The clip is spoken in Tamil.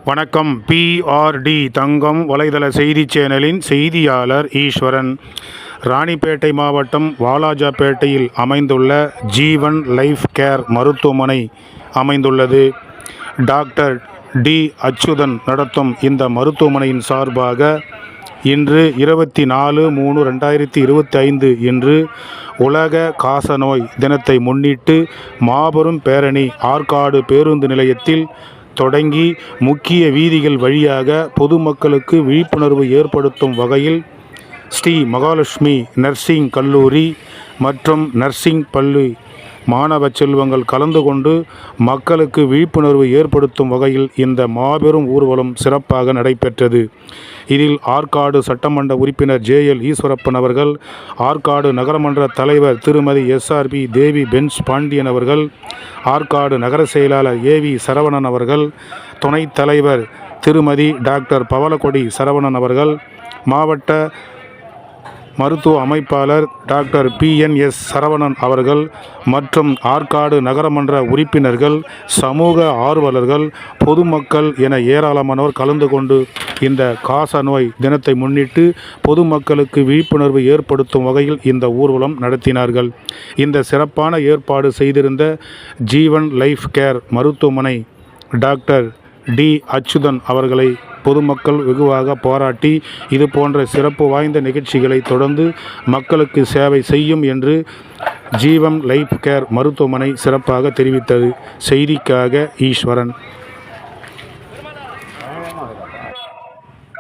வணக்கம். பிஆர்டி தங்கம் வலைதள செய்தி சேனலின் செய்தியாளர் ஈஸ்வரன். ராணிப்பேட்டை மாவட்டம் வாலாஜாபேட்டையில் அமைந்துள்ள ஜீவன் லைஃப் கேர் மருத்துவமனை அமைந்துள்ளது. டாக்டர் டி அச்சுதன் நடத்தும் இந்த மருத்துவமனையின் சார்பாக இன்று 24/3/2025 இன்று உலக காசநோய் தினத்தை முன்னிட்டு மாபெரும் பேரணி ஆற்காடு பேருந்து நிலையத்தில் தொடங்கி முக்கிய வீதிகள் வழியாக பொதுமக்களுக்கு விழிப்புணர்வு ஏற்படுத்தும் வகையில் ஸ்ரீ மகாலட்சுமி நர்சிங் கல்லூரி மற்றும் நர்சிங் பள்ளி மாணவ செல்வங்கள் கலந்து கொண்டு மக்களுக்கு விழிப்புணர்வு ஏற்படுத்தும் வகையில் இந்த மாபெரும் ஊர்வலம் சிறப்பாக நடைபெற்றது. இதில் ஆற்காடு சட்டமன்ற உறுப்பினர் ஜேஎல் ஈஸ்வரப்பன் அவர்கள், ஆற்காடு நகரமன்ற தலைவர் திருமதி எஸ்ஆர்பி தேவி பென்ஸ் பாண்டியன் அவர்கள், ஆற்காடு நகர செயலாளர் ஏவி சரவணன் அவர்கள், துணைத் தலைவர் திருமதி டாக்டர் பவளக்கொடி சரவணன் அவர்கள், மாவட்ட மருத்துவ அமைப்பாளர் டாக்டர் PNS சரவணன் அவர்கள் மற்றும் ஆற்காடு நகரமன்ற உறுப்பினர்கள், சமூக ஆர்வலர்கள், பொதுமக்கள் என ஏராளமானோர் கலந்து கொண்டு இந்த காசநோய் தினத்தை முன்னிட்டு பொதுமக்களுக்கு விழிப்புணர்வு ஏற்படுத்தும் வகையில் இந்த ஊர்வலம் நடத்தினார்கள். இந்த சிறப்பான ஏற்பாடு செய்திருந்த ஜீவன் லைஃப் கேர் மருத்துவமனை டாக்டர் டி அச்சுதன் அவர்களை பொதுமக்கள் வெகுவாக பாராட்டி இது போன்ற சிறப்பு வாய்ந்த நிகழ்ச்சிகளை தொடர்ந்து மக்களுக்கு சேவை செய்யும் என்று ஜீவன் லைஃப் கேர் மருத்துவமனை சிறப்பாக தெரிவித்தது. செய்திக்காக ஈஸ்வரன்.